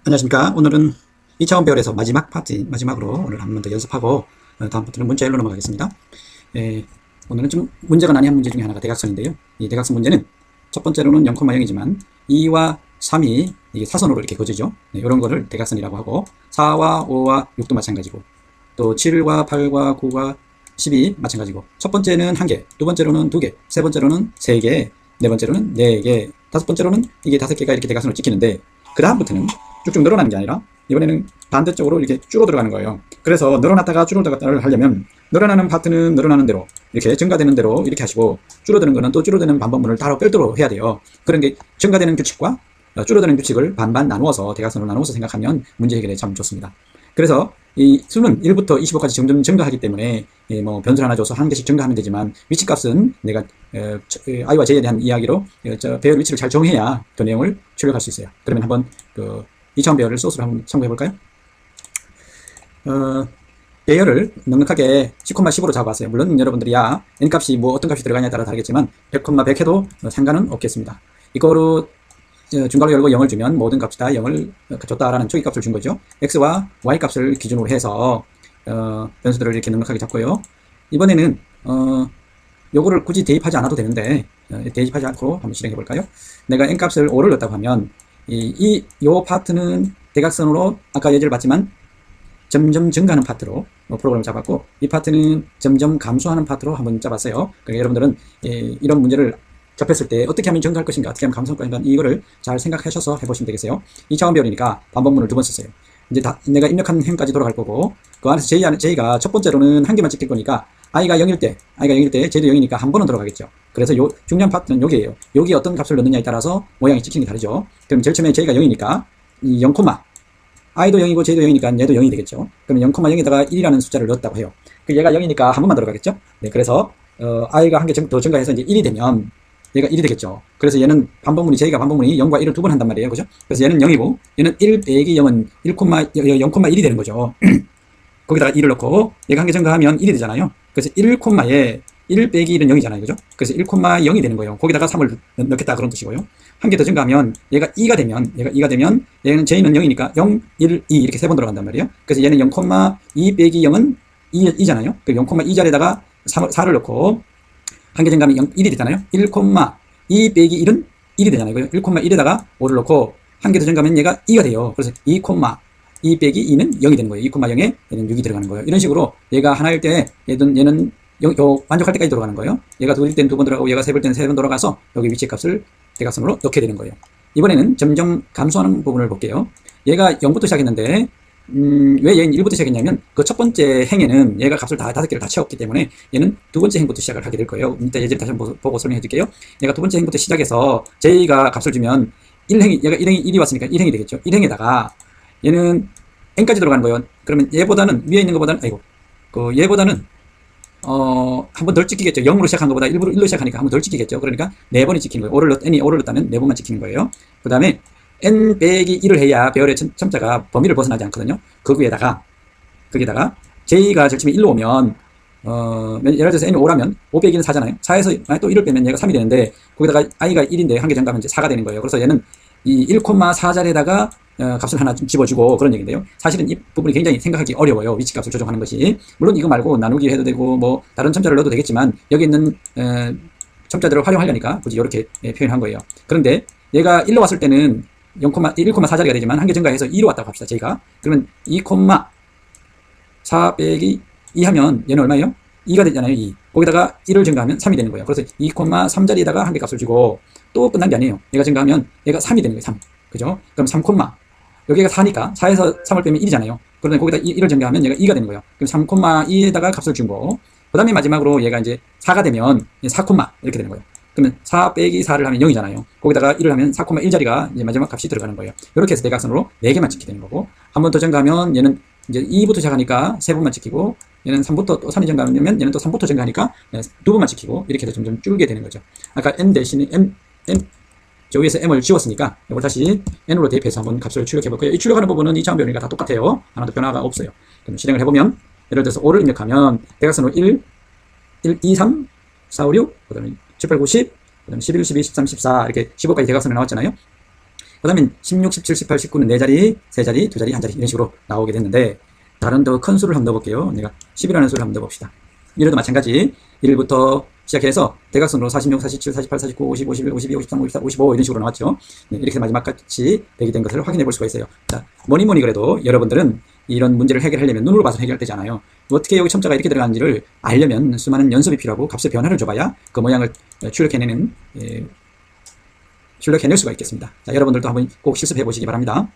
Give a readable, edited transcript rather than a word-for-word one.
안녕하십니까. 오늘은 2차원 배열에서 마지막으로 오늘 한 번 더 연습하고 다음부터는 문자열로 넘어가겠습니다. 오늘은 좀 문제가 난이한 문제 중에 하나가 대각선인데요. 이 대각선 문제는 첫 번째로는 0,0이지만 2와 3이 이게 사선으로 이렇게 그어지죠. 이런 거를 대각선이라고 하고 4와 5와 6도 마찬가지고 또 7과 8과 9과 10이 마찬가지고 첫 번째는 1개, 두 번째로는 2개, 세 번째로는 3개, 네 번째로는 4개, 다섯 번째로는 이게 5개가 이렇게 대각선을 찍히는데 그 다음부터는 쭉쭉 늘어나는 게 아니라 이번에는 반대쪽으로 이렇게 줄어들어가는 거예요. 그래서 늘어났다가 줄어들었다를 하려면 늘어나는 파트는 늘어나는 대로 이렇게 증가되는 대로 이렇게 하시고 줄어드는 거는 또 줄어드는 반복문을 따로 별도로 해야 돼요. 그런 게 증가되는 규칙과 줄어드는 규칙을 반반 나누어서 대각선으로 나누어서 생각하면 문제 해결에 참 좋습니다. 그래서 이 수는 1부터 25까지 점점 증가하기 때문에 뭐 변수를 하나 줘서 한 개씩 증가하면 되지만 위치값은 내가 i와 j에 대한 이야기로 배열 위치를 잘 정해야 그 내용을 출력할 수 있어요. 그러면 한번 그 2차원 배열을 소스로 한번 참고해 볼까요? 배열을 넉넉하게 10,10으로 잡아봤어요. 물론 여러분들이 n값이 뭐 어떤 값이 들어가냐에 따라 다르겠지만 100,100 해도 상관은 없겠습니다. 이거로 중괄호 열고 0을 주면 모든 값이 다 0을 줬다라는 초기값을 준 거죠. x와 y 값을 기준으로 해서 변수들을 이렇게 넉넉하게 잡고요. 이번에는 요거를 굳이 대입하지 않아도 되는데 대입하지 않고 한번 실행해 볼까요? 내가 n 값을 5를 넣었다고 하면 요 파트는 대각선으로 아까 예제를 봤지만 점점 증가하는 파트로 프로그램을 잡았고 이 파트는 점점 감소하는 파트로 한번 잡았어요. 그러니까 여러분들은 이런 문제를 접했을 때 어떻게 하면 증가할 것인가, 어떻게 하면 감소할 것인가, 이거를 잘 생각하셔서 해보시면 되겠어요. 2차원 배열이니까 반복문을 2번 썼어요. 이제 내가 입력한 행까지 돌아갈 거고 그 안에서 j가 첫 번째로는 한 개만 찍힐 거니까 i가 0일 때 j도 0이니까 한 번은 들어가겠죠. 그래서 요 중요한 파트는 여기에요. 여기 어떤 값을 넣느냐에 따라서 모양이 찍히는 게 다르죠. 그럼 제일 처음에 j가 0이니까 이 0, i도 0이고 j도 0이니까 얘도 0이 되겠죠. 그러면 0,0에다가 1이라는 숫자를 넣었다고 해요. 얘가 0이니까 한 번만 들어가겠죠. 네, 그래서 i가 한 개 더 증가해서 이제 1이 되면 얘가 1이 되겠죠. 그래서 얘는 j가 반복문이 0과 1을 두 번 한단 말이에요. 그죠? 그래서 얘는 0이고 얘는 1 빼기 0은 0,1이 되는 거죠. 거기다가 1을 넣고 얘가 한 개 증가하면 1이 되잖아요. 그래서 1에 1 빼기 1은 0이잖아요. 그죠? 그래서 1,0이 되는 거예요. 거기다가 3을 넣겠다 그런 뜻이고요. 한 개 더 증가하면 얘가 2가 되면 얘는 j는 0이니까 0, 1, 2 이렇게 세 번 들어간단 말이에요. 그래서 얘는 0,2 빼기 0은 2잖아요. 그 0,2 자리에다가 4를 넣고 한 개 증가하면 1이 되잖아요. 1,2 빼기 1은 1이 되잖아요. 1,1에다가 5를 넣고 한 개 더 증가하면 얘가 2가 돼요. 그래서 2 빼기 2는 0이 되는 거예요. 2,0에 얘는 6이 들어가는 거예요. 이런 식으로 얘가 하나일 때 얘는 만족할 때까지 돌아가는 거예요. 얘가 둘일 때는 2번 들어가고 얘가 세일 때는 3번 돌아가서 여기 위치 값을 대각선으로 넣게 되는 거예요. 이번에는 점점 감소하는 부분을 볼게요. 얘가 0부터 시작했는데 왜 얘는 1부터 시작했냐면 그 첫 번째 행에는 얘가 값을 다 5개를 다 채웠기 때문에 얘는 두 번째 행부터 시작을 하게 될 거예요. 이따 예제를 다시 한번 보고 설명해 드릴게요. 얘가 두 번째 행부터 시작해서 j가 값을 주면 1행이 얘가 1이 왔으니까 1행이 되겠죠. 1행에다가 얘는 n까지 들어가는 거예요. 그러면 얘보다는 위에 있는 것보다는 얘보다는 한 번 덜 찍히겠죠. 0으로 시작한 것보다 일부러 1로 시작하니까 한 번 덜 찍히겠죠. 그러니까 4번이 찍히는 거예요. n이 5를 넣었다면 4번만 찍히는 거예요. 그 다음에 n 빼기 1을 해야 배열의 첨자가 범위를 벗어나지 않거든요. 거기에다가 j가 제일 처음에 1로 오면 예를 들어서 n이 5라면 5 빼기는 4잖아요. 4에서 또 1을 빼면 얘가 3이 되는데 거기다가 i가 1인데 한 개 증가하면 이제 4가 되는 거예요. 그래서 얘는 이 1,4 자리에다가 값을 하나 좀 집어주고 그런 얘기인데요. 사실은 이 부분이 굉장히 생각하기 어려워요. 위치값을 조정하는 것이. 물론 이거 말고 나누기 해도 되고 뭐 다른 첨자를 넣어도 되겠지만 여기 있는 첨자들을 활용하려니까 굳이 이렇게 표현한 거예요. 그런데 얘가 1로 왔을 때는 1,4 자리가 되지만 한 개 증가해서 2로 왔다고 합시다. j가. 그러면 2,4 빼기 2 하면 얘는 얼마예요? 2가 되잖아요. 2. 거기다가 1을 증가하면 3이 되는 거예요. 그래서 2,3 자리에다가 한 개 값을 주고 또 끝난 게 아니에요. 얘가 증가하면 얘가 3이 되는 거예요. 3. 그죠? 그럼 3, 여기가 4니까 4에서 3을 빼면 1이잖아요. 그런데 거기다 1을 증가하면 얘가 2가 되는 거예요. 그럼 3,2에다가 값을 준 거. 그 다음에 마지막으로 얘가 이제 4가 되면 4, 이렇게 되는 거예요. 그러면 4 빼기 4를 하면 0이잖아요. 거기다가 1을 하면 4,1 자리가 이제 마지막 값이 들어가는 거예요. 이렇게 해서 대각선으로 4개만 찍게 되는 거고, 한 번 더 증가하면 얘는 이제 2부터 시작하니까 3번만 찍히고, 얘는 3부터 또 3이 증가하면 얘는 또 3부터 증가하니까 2번만 찍히고, 이렇게 해서 점점 줄게 되는 거죠. 아까 n 대신에 저 위에서 m을 지웠으니까 이걸 다시 n으로 대입해서 한번 값을 출력해 볼게요. 이 출력하는 부분은 2차원 배열이니까 다 똑같아요. 하나도 변화가 없어요. 그럼 실행을 해보면 예를 들어서 5를 입력하면 대각선으로 1, 2, 3, 4, 5, 6, 그 다음에 7, 8, 9, 10, 그 다음에 11, 12, 13, 14 이렇게 15까지 대각선이 나왔잖아요. 그 다음에 16, 17, 18, 19는 4자리, 3자리, 2자리, 1자리 이런 식으로 나오게 됐는데 다른 더 큰 수를 한번 넣어볼게요. 내가 10이라는 수를 한번 넣어봅시다. 이래도 마찬가지 1부터 시작해서 대각선으로 46, 47, 48, 49, 50, 51, 52, 53, 54, 55 이런 식으로 나왔죠. 네, 이렇게 마지막 같이 되게 된 것을 확인해 볼 수가 있어요. 자, 뭐니 그래도 여러분들은 이런 문제를 해결하려면 눈으로 봐서 해결되지 않아요. 어떻게 여기 첨자가 이렇게 들어가는지를 알려면 수많은 연습이 필요하고 값의 변화를 줘봐야 그 모양을 출력해낼 수가 있겠습니다. 자, 여러분들도 한번 꼭 실습해 보시기 바랍니다.